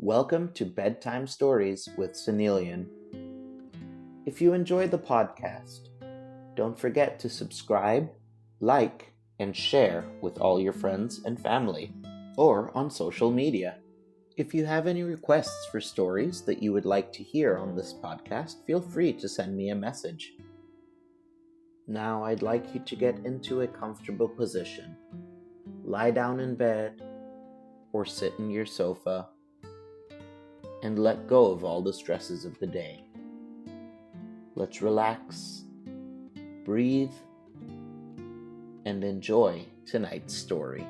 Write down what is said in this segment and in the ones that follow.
Welcome to Bedtime Stories with Sonneillon. If you enjoy the podcast, don't forget to subscribe, like, and share with all your friends and family, or on social media. If you have any requests for stories that you would like to hear on this podcast, feel free to send me a message. Now I'd like you to get into a comfortable position. Lie down in bed or sit in your sofa and let go of all the stresses of the day. Let's relax, breathe, and enjoy tonight's story.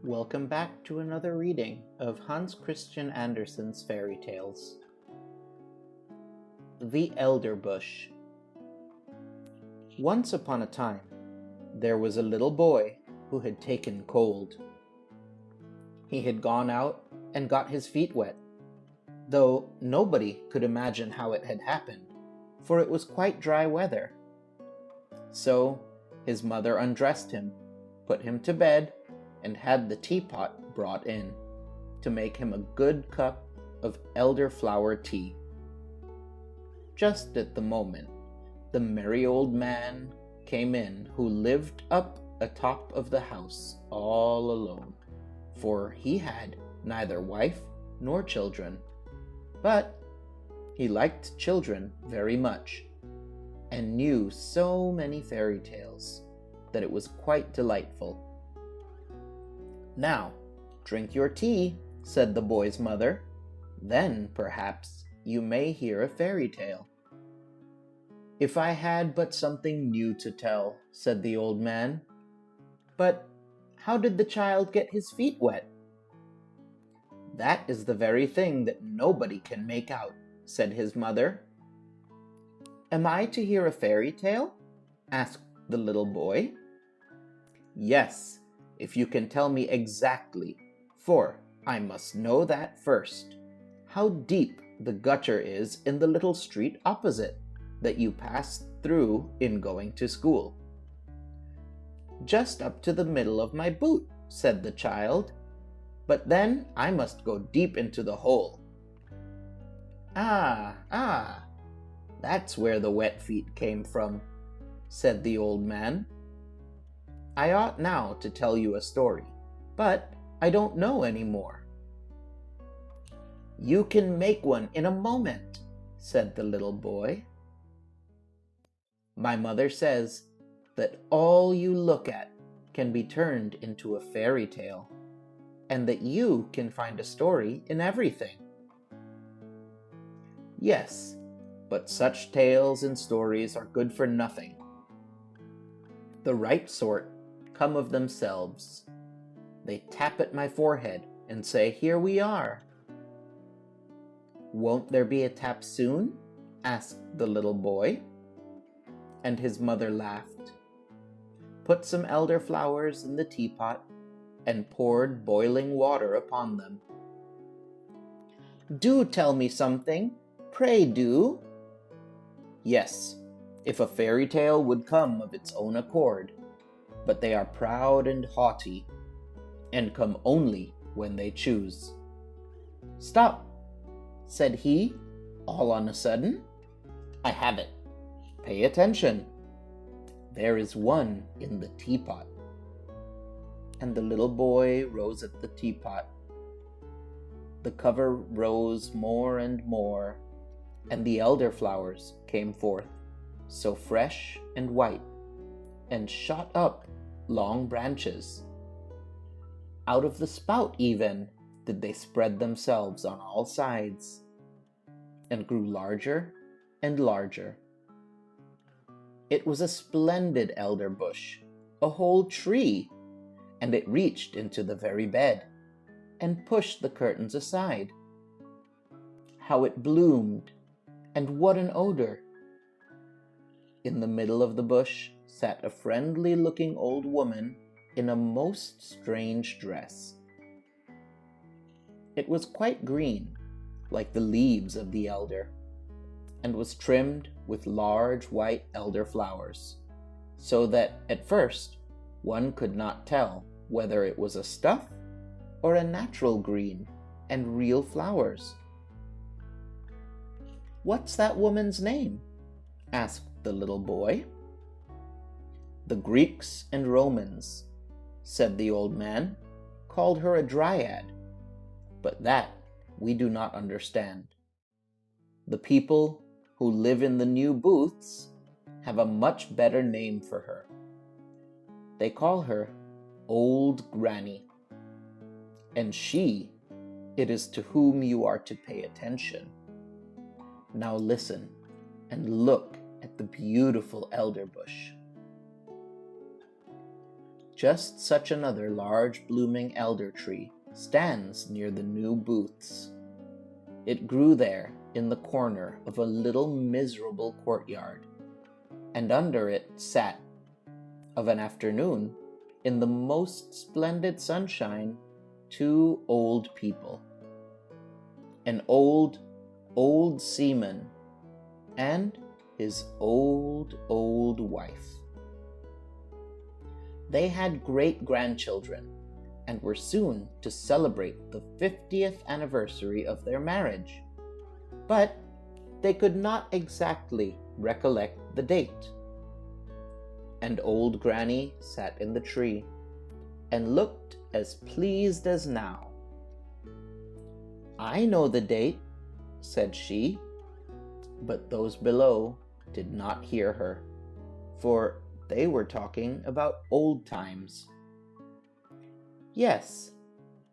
Welcome back to another reading of Hans Christian Andersen's fairy tales. The Elderbush. Once upon a time, there was a little boy who had taken cold. He had gone out and got his feet wet, though nobody could imagine how it had happened, for it was quite dry weather. So his mother undressed him, put him to bed, and had the teapot brought in to make him a good cup of elderflower tea. Just at the moment, the merry old man came in who lived up atop of the house all alone, for he had neither wife nor children. But he liked children very much, and knew so many fairy tales that it was quite delightful. "Now, drink your tea," said the boy's mother. "Then, perhaps, you may hear a fairy tale." "If I had but something new to tell," said the old man. "But how did the child get his feet wet?" "That is the very thing that nobody can make out," said his mother. "Am I to hear a fairy tale?" asked the little boy. "Yes, if you can tell me exactly, for I must know that first, how deep the gutter is in the little street opposite that you pass through in going to school." "Just up to the middle of my boot," said the child, "but then I must go deep into the hole." Ah, that's where the wet feet came from," said the old man. "I ought now to tell you a story, but I don't know any more." "You can make one in a moment," said the little boy. "My mother says that all you look at can be turned into a fairy tale, and that you can find a story in everything." "Yes, but such tales and stories are good for nothing. The right sort come of themselves. They tap at my forehead and say, 'Here we are.'" "Won't there be a tap soon?" asked the little boy. And his mother laughed, put some elderflowers in the teapot, and poured boiling water upon them. "Do tell me something, pray do." "Yes, if a fairy tale would come of its own accord, but they are proud and haughty, and come only when they choose." "Stop," said he, all on a sudden. "I have it. Pay attention. There is one in the teapot." And the little boy rose at the teapot. The cover rose more and more, and the elderflowers came forth, so fresh and white, and shot up long branches. Out of the spout even did they spread themselves on all sides, and grew larger and larger. It was a splendid elderbush, a whole tree, and it reached into the very bed, and pushed the curtains aside. How it bloomed, and what an odor! In the middle of the bush sat a friendly-looking old woman in a most strange dress. It was quite green, like the leaves of the elder, and was trimmed with large white elder flowers, so that at first one could not tell whether it was a stuff or a natural green and real flowers. "What's that woman's name?" asked the little boy. "The Greeks and Romans," said the old man, "called her a dryad, but that we do not understand. The people who live in the new booths have a much better name for her. They call her Old Granny, and she it is to whom you are to pay attention. Now listen and look at the beautiful elderbush." Just such another large blooming elder tree stands near the new booths. It grew there in the corner of a little miserable courtyard, and under it sat, of an afternoon, in the most splendid sunshine, two old people, an old seaman and his old wife. They had great-grandchildren and were soon to celebrate the 50th anniversary of their marriage, but they could not exactly recollect the date. And Old Granny sat in the tree and looked as pleased as now. "I know the date," said she, but those below did not hear her, for they were talking about old times. "Yes,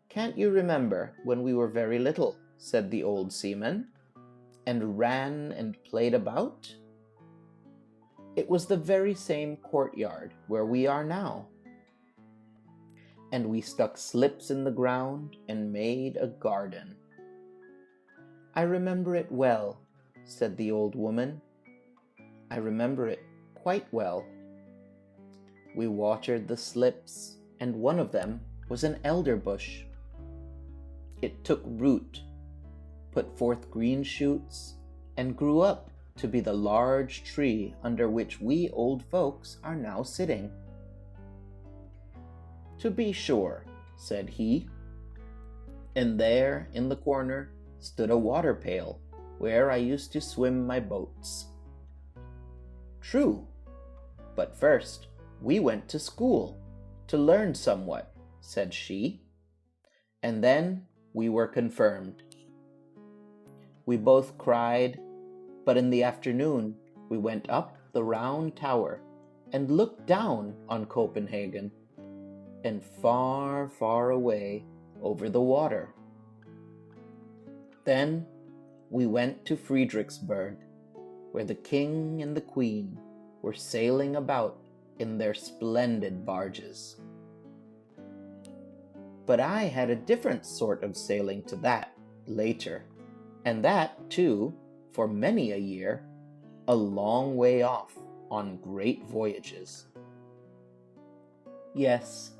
can't you remember when we were very little," said the old seaman, "and ran and played about? It was the very same courtyard where we are now. And we stuck slips in the ground and made a garden." "I remember it well," said the old woman. "I remember it quite well. We watered the slips, and one of them was an elderbush. It took root, put forth green shoots, and grew up to be the large tree under which we old folks are now sitting." "To be sure," said he, "and there in the corner stood a water pail where I used to swim my boats." "True, but first we went to school to learn somewhat," said she, "and then we were confirmed. We both cried, but in the afternoon we went up the round tower and looked down on Copenhagen, and far, far away over the water. Then we went to Friedrichsburg, where the king and the queen were sailing about in their splendid barges. But I had a different sort of sailing to that later, and that, too, for many a year, a long way off on great voyages. Yes,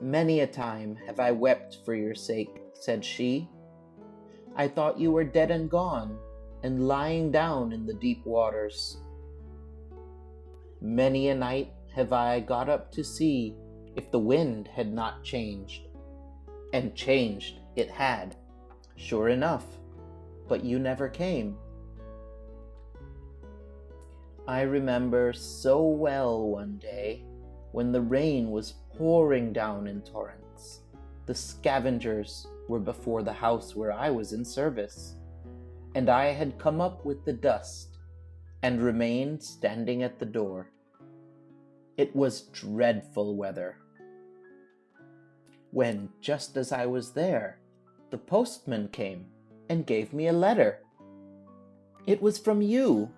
many a time have I wept for your sake," said she. "I thought you were dead and gone, and lying down in the deep waters. Many a night have I got up to see if the wind had not changed, and changed it had, sure enough, but you never came. I remember so well one day when the rain was pouring down in torrents. The scavengers were before the house where I was in service, and I had come up with the dust and remained standing at the door. It was dreadful weather, when, just as I was there, the postman came and gave me a letter. It was from you.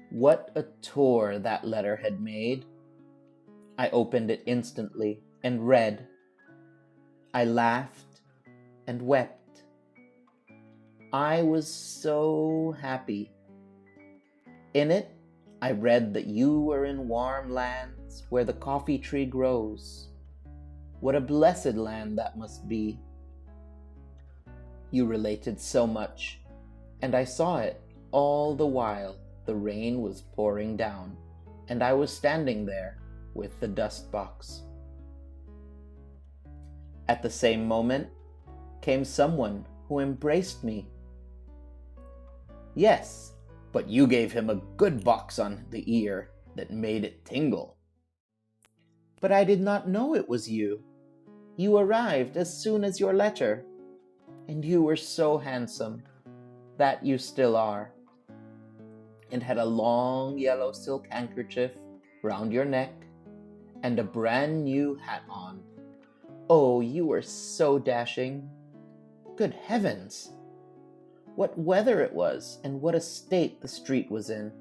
What a tour that letter had made! I opened it instantly and read. I laughed and wept. I was so happy. In it, I read that you were in warm lands where the coffee tree grows. What a blessed land that must be. You related so much, and I saw it all the while the rain was pouring down, and I was standing there with the dust box. At the same moment came someone who embraced me. Yes, but you gave him a good box on the ear that made it tingle. But I did not know it was you. You arrived as soon as your letter, and you were so handsome, that you still are, and had a long yellow silk handkerchief round your neck and a brand new hat on. Oh, you were so dashing. Good heavens! What weather it was, and what a state the street was in.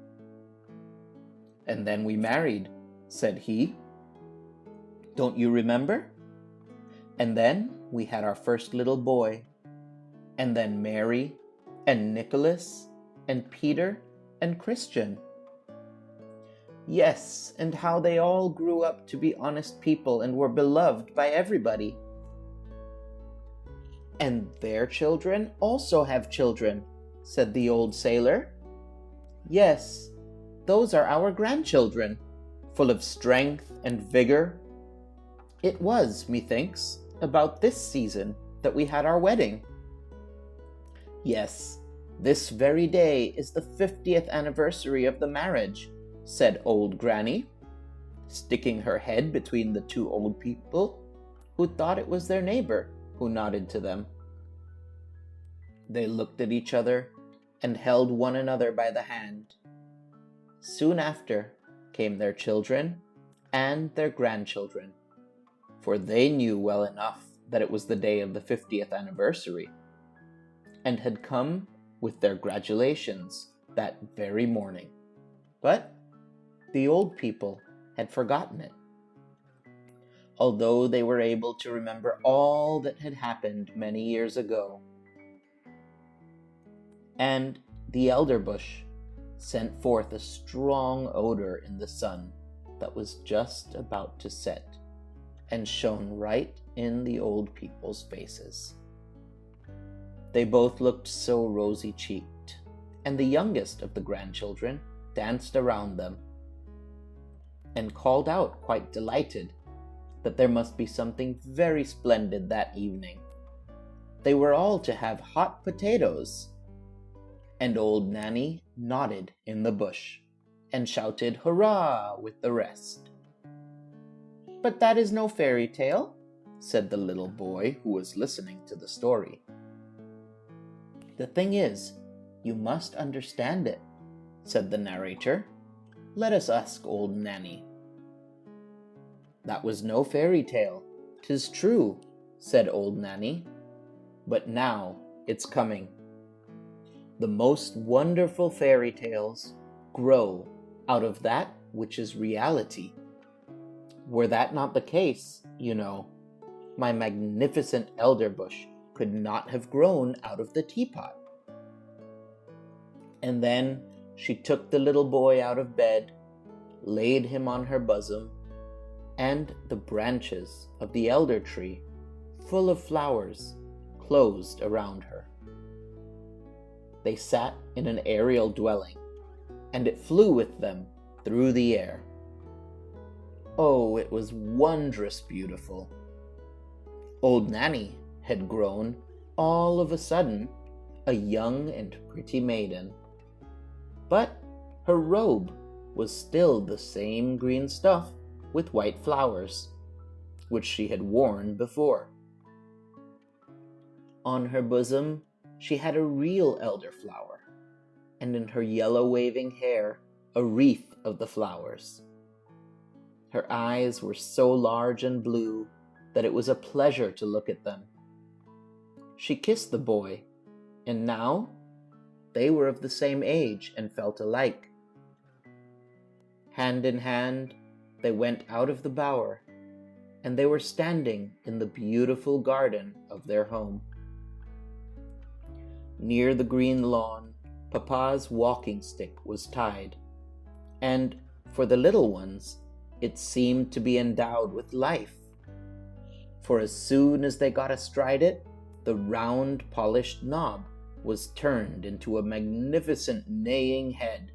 And then we married, said he. Don't you remember? And then we had our first little boy, and then Mary, and Nicholas, and Peter, and Christian. Yes, and how they all grew up to be honest people and were beloved by everybody. And their children also have children, said the old sailor. Yes, those are our grandchildren, full of strength and vigor. It was, methinks, about this season that we had our wedding. Yes, this very day is the 50th anniversary of the marriage, said old Granny, sticking her head between the two old people, who thought it was their neighbor who nodded to them. They looked at each other and held one another by the hand. Soon after came their children and their grandchildren, for they knew well enough that it was the day of the 50th anniversary, and had come with their gratulations that very morning. But the old people had forgotten it, although they were able to remember all that had happened many years ago. And the elderbush sent forth a strong odor in the sun that was just about to set, and shone right in the old people's faces. They both looked so rosy-cheeked, and the youngest of the grandchildren danced around them, and called out quite delighted that there must be something very splendid that evening. They were all to have hot potatoes, and old Nanny nodded in the bush, and shouted hurrah with the rest. But that is no fairy tale, said the little boy who was listening to the story. The thing is, you must understand it, said the narrator. Let us ask old Nanny. That was no fairy tale, 'tis true, said old Nanny. But now it's coming. The most wonderful fairy tales grow out of that which is reality. Were that not the case, you know, my magnificent elderbush could not have grown out of the teapot. And then she took the little boy out of bed, laid him on her bosom, and the branches of the elder tree, full of flowers, closed around her. They sat in an aerial dwelling, and it flew with them through the air. Oh, it was wondrous beautiful. Old Nanny had grown, all of a sudden, a young and pretty maiden. But her robe was still the same green stuff with white flowers, which she had worn before. On her bosom she had a real elderflower, and in her yellow waving hair a wreath of the flowers. Her eyes were so large and blue that it was a pleasure to look at them. She kissed the boy, and now they were of the same age and felt alike. Hand in hand, they went out of the bower, and they were standing in the beautiful garden of their home. Near the green lawn, Papa's walking stick was tied, and for the little ones, it seemed to be endowed with life. For as soon as they got astride it, the round, polished knob was turned into a magnificent neighing head.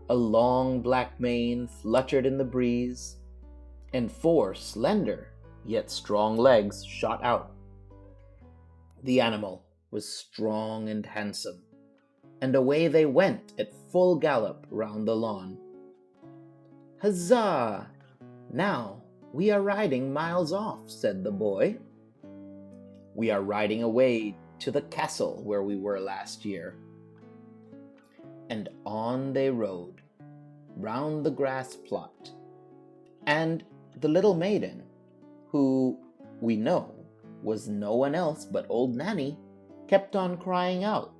A long black mane fluttered in the breeze, and 4 slender yet strong legs shot out. The animal was strong and handsome, and away they went at full gallop round the lawn. "Huzzah! Now we are riding miles off," said the boy. "We are riding away to the castle where we were last year." And on they rode, round the grass plot, and the little maiden, who, we know, was no one else but old Nanny, kept on crying out,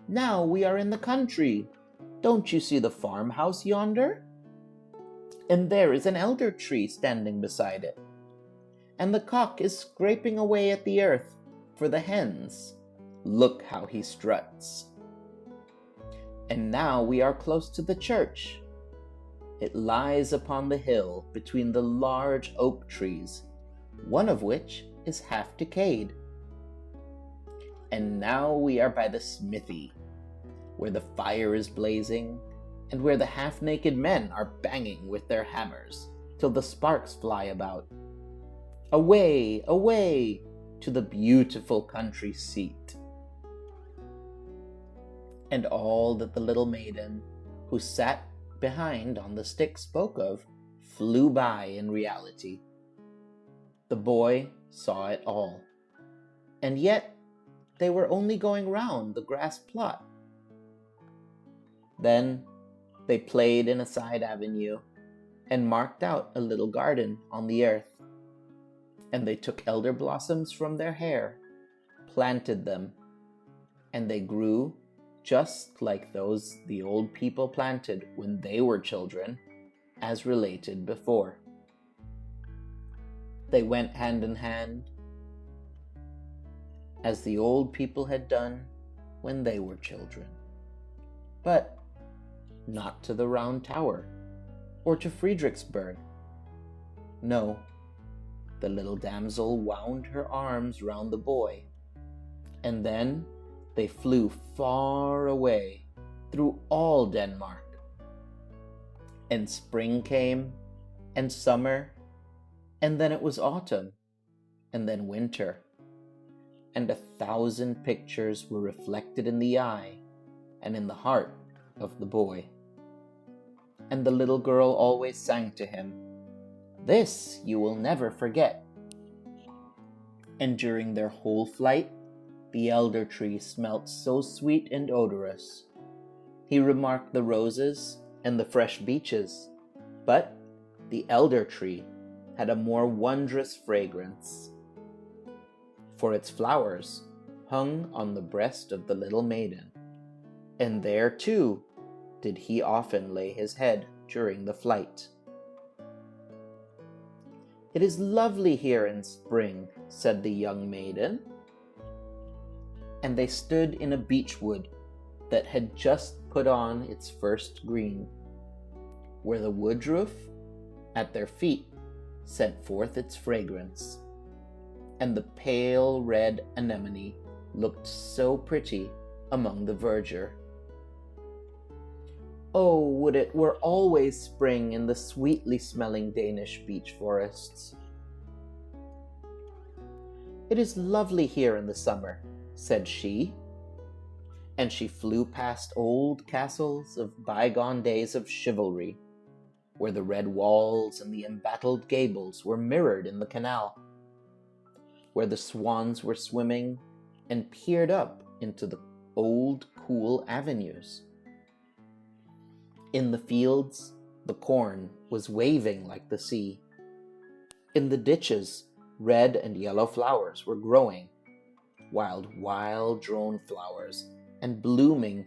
"Now we are in the country. Don't you see the farmhouse yonder? And there is an elder tree standing beside it. And the cock is scraping away at the earth for the hens. Look how he struts. And now we are close to the church. It lies upon the hill between the large oak trees, one of which is half decayed. And now we are by the smithy, where the fire is blazing, and where the half-naked men are banging with their hammers till the sparks fly about. Away, away, to the beautiful country seat." And all that the little maiden, who sat behind on the stick spoke of, flew by in reality. The boy saw it all, and yet they were only going round the grass plot. Then they played in a side avenue, and marked out a little garden on the earth. And they took elder blossoms from their hair, planted them, and they grew just like those the old people planted when they were children, as related before. They went hand in hand, as the old people had done when they were children. But not to the Round Tower, or to Friedrichsburg. No, the little damsel wound her arms round the boy, and then they flew far away through all Denmark. And spring came, and summer, and then it was autumn, and then winter, and 1,000 pictures were reflected in the eye and in the heart of the boy. And the little girl always sang to him, "This you will never forget." And during their whole flight, the elder tree smelt so sweet and odorous. He remarked the roses and the fresh beeches, but the elder tree had a more wondrous fragrance, for its flowers hung on the breast of the little maiden, and there too did he often lay his head during the flight. "It is lovely here in spring," said the young maiden. And they stood in a beech wood that had just put on its first green, where the woodroof at their feet sent forth its fragrance, and the pale red anemone looked so pretty among the verdure. Oh, would it were always spring in the sweetly smelling Danish beech forests. "It is lovely here in the summer," said she, and she flew past old castles of bygone days of chivalry, where the red walls and the embattled gables were mirrored in the canal, where the swans were swimming and peered up into the old cool avenues. In the fields, the corn was waving like the sea. In the ditches, red and yellow flowers were growing, while wild drone flowers and blooming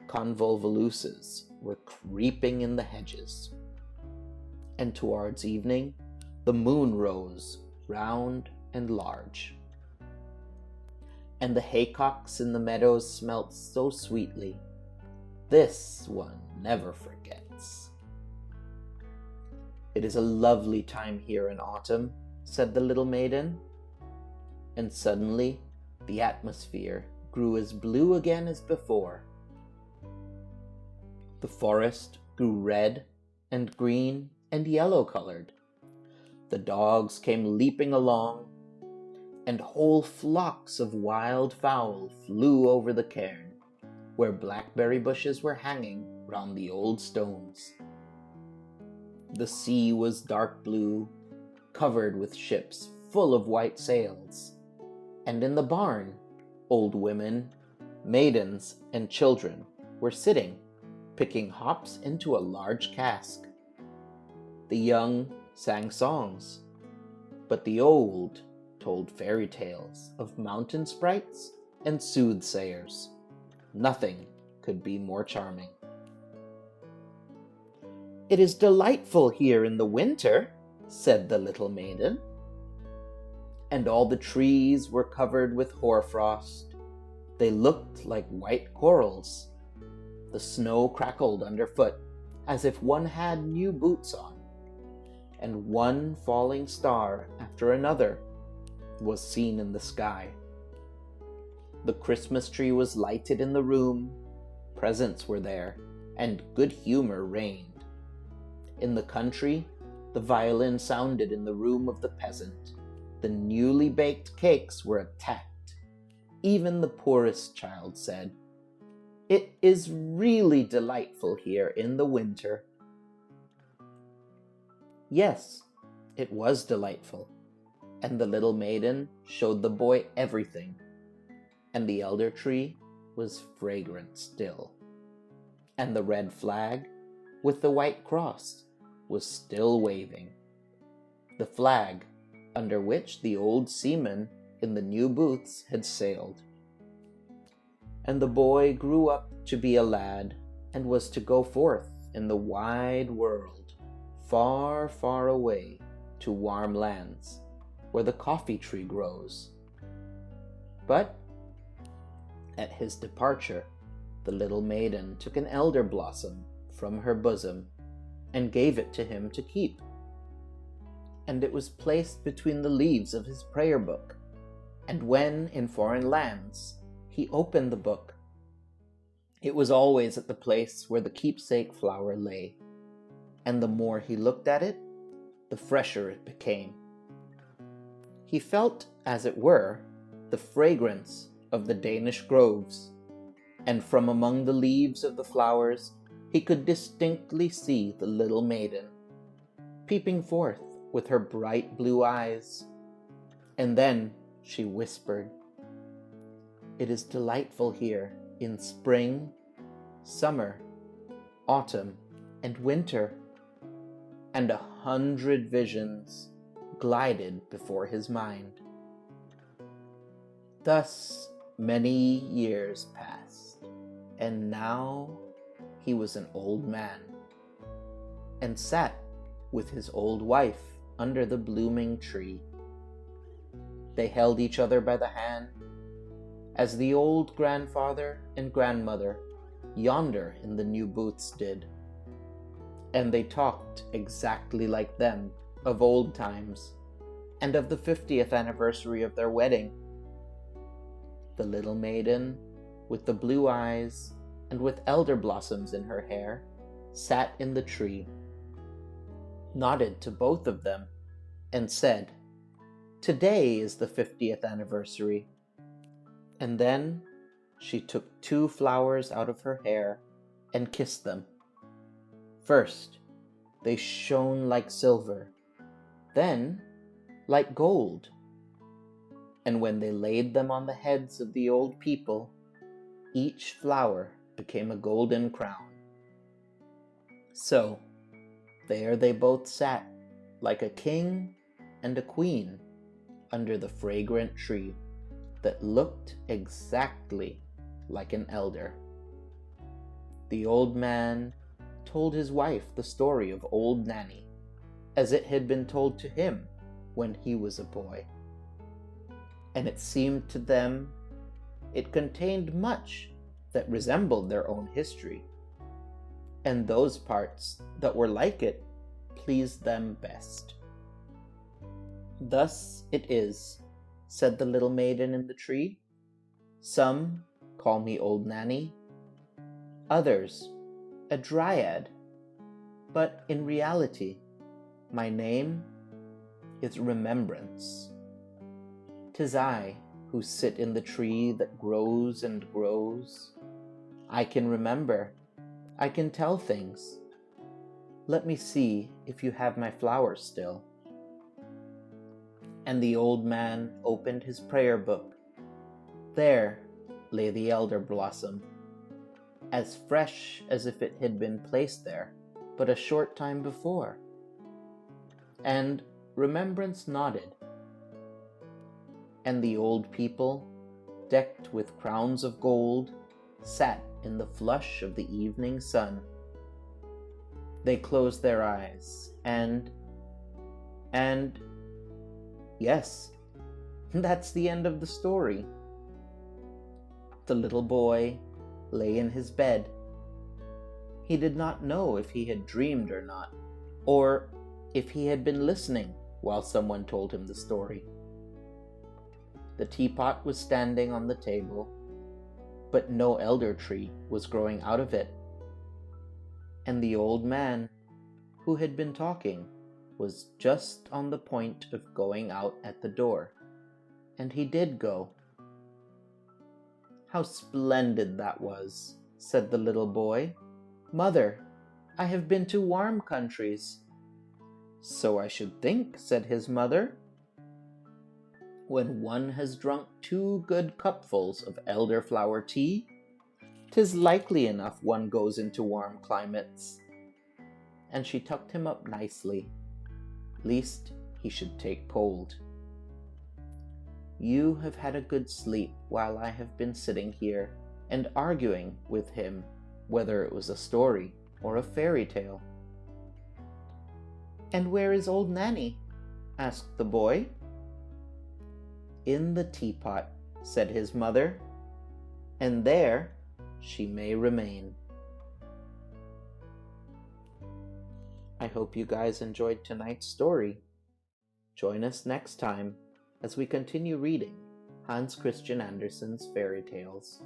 convolvuluses were creeping in the hedges. And towards evening, the moon rose round and large, and the haycocks in the meadows smelt so sweetly, This one never forgets. It is a lovely time here in autumn, said the little maiden. And suddenly the atmosphere grew as blue again as before. The forest grew red and green and yellow-colored. The dogs came leaping along, and whole flocks of wild fowl flew over the cairn, where blackberry bushes were hanging round the old stones. The sea was dark blue, covered with ships full of white sails, and in the barn, old women, maidens, and children were sitting, picking hops into a large cask. The young sang songs, but the old told fairy tales of mountain sprites and soothsayers. Nothing could be more charming. "It is delightful here in the winter," said the little maiden. And all the trees were covered with hoarfrost. They looked like white corals. The snow crackled underfoot as if one had new boots on, and one falling star after another was seen in the sky. The Christmas tree was lighted in the room, presents were there, and good humor reigned. In the country, the violin sounded in the room of the peasant. The newly baked cakes were attacked. Even the poorest child said, "It is really delightful here in the winter." Yes, it was delightful, and the little maiden showed the boy everything, and the elder tree was fragrant still, and the red flag with the white cross was still waving, the flag under which the old seaman in the new booths had sailed. And the boy grew up to be a lad, and was to go forth in the wide world, far, far away to warm lands, where the coffee tree grows. But at his departure, the little maiden took an elder blossom from her bosom and gave it to him to keep. And it was placed between the leaves of his prayer book, and when in foreign lands he opened the book, it was always at the place where the keepsake flower lay, and the more he looked at it, the fresher it became. He felt, as it were, the fragrance of the Danish groves, and from among the leaves of the flowers he could distinctly see the little maiden, peeping forth with her bright blue eyes. And then she whispered, "It is delightful here in spring, summer, autumn, and winter," and 100 visions glided before his mind. Thus many years passed, and now he was an old man, and sat with his old wife under the blooming tree. They held each other by the hand, as the old grandfather and grandmother yonder in the new booths did, and they talked exactly like them of old times, and of the 50th anniversary of their wedding. The little maiden, with the blue eyes and with elder blossoms in her hair, sat in the tree, nodded to both of them, and said, "Today is the 50th anniversary." And then she took 2 flowers out of her hair and kissed them. First, they shone like silver, then like gold. And when they laid them on the heads of the old people, each flower became a golden crown. So there they both sat, like a king and a queen, under the fragrant tree that looked exactly like an elder. The old man told his wife the story of old Nanny, as it had been told to him when he was a boy. And it seemed to them it contained much that resembled their own history, and those parts that were like it pleased them best. "Thus it is," said the little maiden in the tree. "Some call me Old Nanny, others a Dryad, but in reality my name is Remembrance. 'Tis I who sit in the tree that grows and grows. I can remember, I can tell things. Let me see if you have my flowers still." And the old man opened his prayer book. There lay the elder blossom, as fresh as if it had been placed there but a short time before. And Remembrance nodded, and the old people, decked with crowns of gold, sat in the flush of the evening sun. They closed their eyes, and yes, that's the end of the story. The little boy lay in his bed. He did not know if he had dreamed or not, or if he had been listening while someone told him the story. The teapot was standing on the table, but no elder tree was growing out of it. And the old man, who had been talking, was just on the point of going out at the door, and he did go. "How splendid that was," said the little boy. "Mother, I have been to warm countries." "So I should think," said his mother. "When one has drunk 2 good cupfuls of elderflower tea, 'tis likely enough one goes into warm climates." And she tucked him up nicely, lest he should take cold. "You have had a good sleep while I have been sitting here and arguing with him whether it was a story or a fairy tale." "And where is Old Nanny?" asked the boy. "In the teapot," said his mother, "and there she may remain." I hope you guys enjoyed tonight's story. Join us next time as we continue reading Hans Christian Andersen's fairy tales.